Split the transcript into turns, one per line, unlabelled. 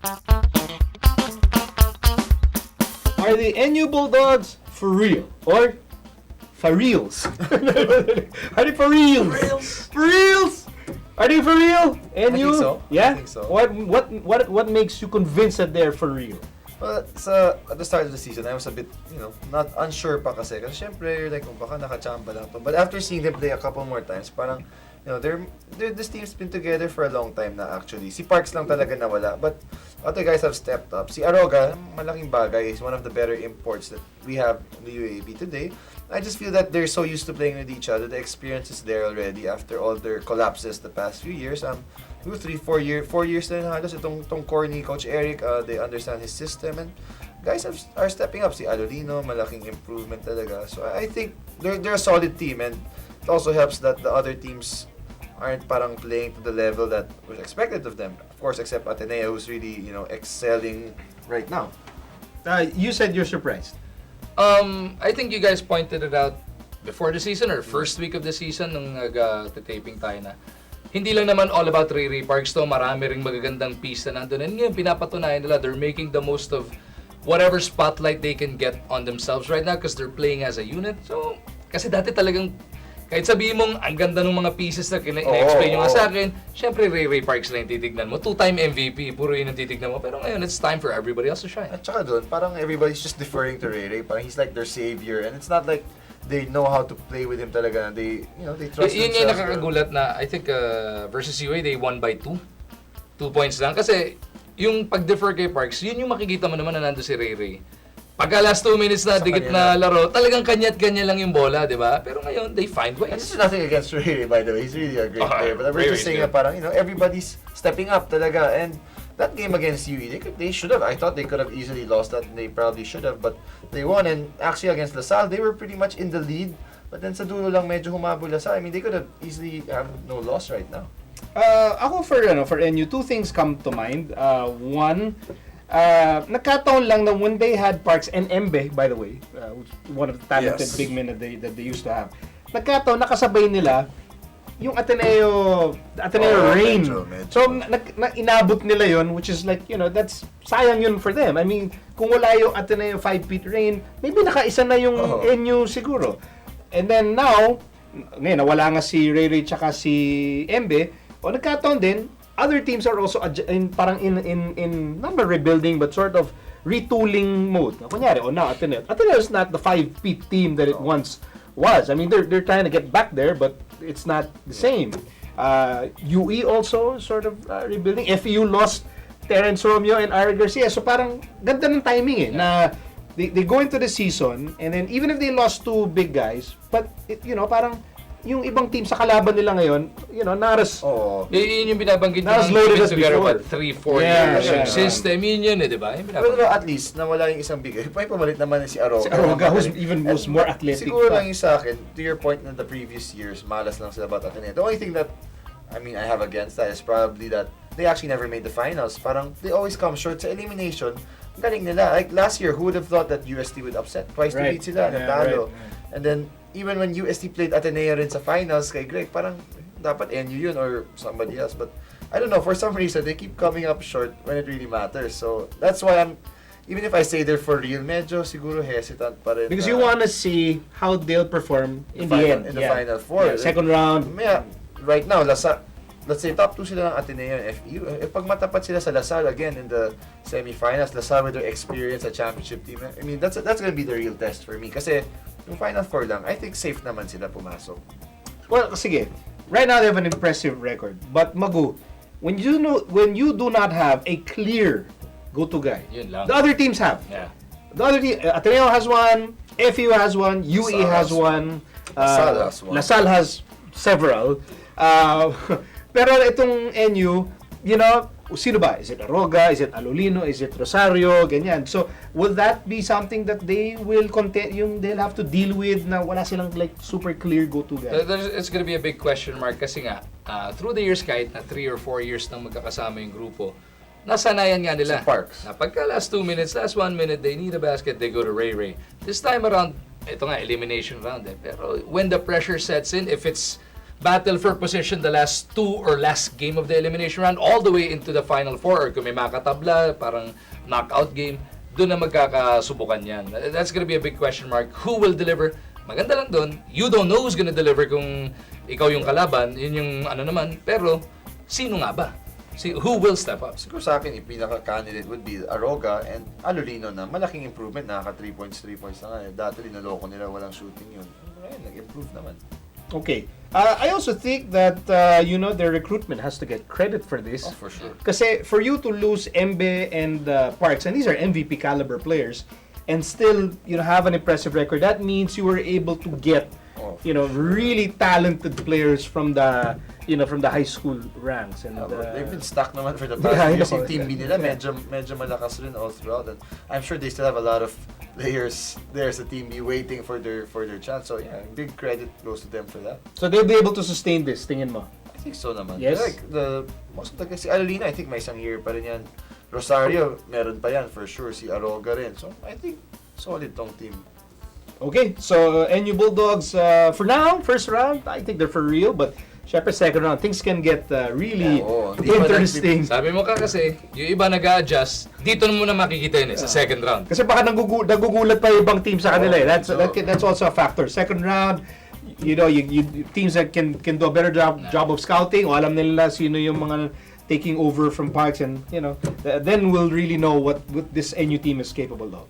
Are the NU Bulldogs for real? Or for reals? Are they for reals? For reals? Are they for real? NU?
I think so.
Yeah?
I think so.
What makes you convinced that they're for real?
Well, at the start of the season, I was a bit, not unsure pa kasi. Kasi syempre, like, baka nakachamba lang to. But after seeing them play a couple more times, parang, this team's been together for a long time na actually. Si Parks lang talaga nawala. But other guys have stepped up. Si Aroga, malaking bagay, is one of the better imports that we have in the UAB today. I just feel that they're so used to playing with each other. The experience is there already after all their collapses the past few years. 2, 3, 4 years na halos itong core ni Coach Eric. They understand his system and guys are stepping up. Si Alolino, malaking improvement talaga. So I think they're a solid team and it also helps that the other teams aren't parang playing to the level that was expected of them. Of course, except Ateneo, who's really excelling right now.
You said you're surprised.
I think you guys pointed it out before the season or first week of the season nung nag-taping tayo na hindi lang naman all about Ray Parks to, marami ring magagandang piece na nandun. And ngayon, pinapatunayan nila, they're making the most of whatever spotlight they can get on themselves right now because they're playing as a unit. So, kasi dati talagang, kahit sabihin mong ang ganda ng mga pieces na ina-explain nyo nga sa akin, syempre Ray Parks lang yung titignan mo. 2-time MVP, puro yun ang titignan mo. Pero ngayon, it's time for everybody else to shine.
At saka doon, parang everybody's just deferring to Ray. Parang he's like their savior. And it's not like they know how to play with him talaga. They trust
Yun
themselves.
yung nakakagulat na, I think, versus UA, they won by 2. 2 points lang. Kasi, yung pag-defer kay Parks, yun yung makikita mo naman na nando si Ray. Pagka last 2 minutes na, dikit na laro, talagang kanya-kanya lang yung bola, di ba? Pero ngayon, they find ways.
And this is nothing against Ray, by the way. He's really a great player. But we're just saying na parang, everybody's stepping up talaga. And that game against UE, they should have. I thought they could have easily lost that. And they probably should have. But they won. And actually against LaSalle, they were pretty much in the lead. But then sa dulo lang medyo humabol LaSalle. I mean, they could have easily have no loss right now.
Ako for NU, 2 things come to mind. One, nagkataon lang na when they had Parks and Embe, by the way, one of the talented big men that they used to have. Nagkataon nakasabay nila yung Ateneo Rain.
Medyo.
So inabot nila yon, which is like, that's sayang yun for them. I mean, kung wala yung Ateneo 5-feet Rain, maybe nakaisa na yung NU siguro. And then now, ngayon nawala nga si Ray tsaka si Embe, nagkataon din, other teams are also parang in not rebuilding but sort of retooling mode. Kunyari, now Ateneo is not the 5-feet team that it once was. I mean, they're trying to get back there, but it's not the same. UE also sort of rebuilding. FEU lost Terence Romeo and Ara Garcia. So parang ganda ng timing na they go into the season and then even if they lost 2 big guys, but parang yung ibang team sa kalaban nila ngayon, not as
Yun yung binabanggit
not as
ng
loaded as
together,
before.
3-4 years.
Yeah.
System yun di ba?
Well, at least, nawala yung isang big. May pamalit naman si Aroga.
Si Aroga was more athletic.
Siguro lang yung sa akin, to your point na the previous years, malas lang sila about Ateneo. The only thing that, I have against that is probably that they actually never made the finals. Parang, they always come short sa elimination. Galing nila. Like last year, who would have thought that UST would upset? Twice to beat sila, natalo. And then, even when UST played Ateneo rin sa finals kay Greg, parang dapat NU yun or somebody else. But I don't know, for some reason, they keep coming up short when it really matters. So that's why even if I say they're for real, medyo siguro hesitant pa rin.
Because you want to see how they'll perform in the end.
In the Final Four.
Second round.
Right now, let's say top 2 sila ng Ateneo and FEU. Pag matapat sila sa LaSalle again in the semifinals, LaSalle with their experience at championship team, I mean, that's gonna be the real test for me. Kasi yung Final Four lang, I think safe naman sila pumasok.
Well, sige. Right now they have an impressive record. But Magu, when you do not have a clear go-to guy,
Yun lang.
the other teams have.
Yeah.
The other team, Ateneo has one, FEU has one, UE has one,
LaSalle has one.
LaSalle has several. Pero itong NU, sino ba? Is it Aroga? Is it Alolino? Is it Rosario? Ganyan. So, will that be something that they will they'll have to deal with na wala silang like super clear go-to guy?
It's gonna be a big question mark kasi nga, through the years kahit na 3 or 4 years nang magkakasama yung grupo, nasanayan nga nila.
Si Parks.
Na pagka last 2 minutes, last 1 minute, they need a basket, they go to Ray. This time around, ito nga, elimination round Pero when the pressure sets in, if it's battle for position the last 2 or last game of the elimination round all the way into the Final Four, or kung may makatabla, parang knockout game, doon na magkakasubukan yan. That's gonna be a big question mark. Who will deliver? Maganda lang doon. You don't know who's gonna deliver kung ikaw yung kalaban. Yun yung ano naman. Pero, sino nga ba? Who will step up?
Siguro sa akin, yung pinaka-candidate would be Aroga and Alolino na malaking improvement. Nakaka 3 points na nga. Dati linaloko nila, walang shooting yun. Ngayon, nag-improve naman.
Okay. I also think that, their recruitment has to get credit for this.
Oh, for sure.
Kasi for you to lose Embe and Parks, and these are MVP caliber players, and still, have an impressive record, that means you were able to get, really talented players from the high school ranks. And
they've been stuck naman for the past years. Yung team B nila, medyo malakas rin all throughout. And I'm sure they still have a lot of players there sa team B waiting for their chance. So yeah, big credit goes to them for that.
So they'll be able to sustain this, tingin mo?
I think so naman.
Yes.
Like most of the si Alolina, I think may isang year pa rin yan. Rosario, meron pa yan for sure. Si Aroga rin. So I think solid tong team.
Okay, so NU Bulldogs, for now, first round, I think they're for real, but syempre second round, things can get really interesting.
Sabi mo kasi, yung iba nag-a-adjust, dito mo na makikita yun sa second round.
Kasi baka nagugulat pa yung ibang team sa kanila. That's also a factor. Second round, teams that can do a better job of scouting, o alam nila sino yung mga taking over from Parks, and then we'll really know what this NU team is capable of.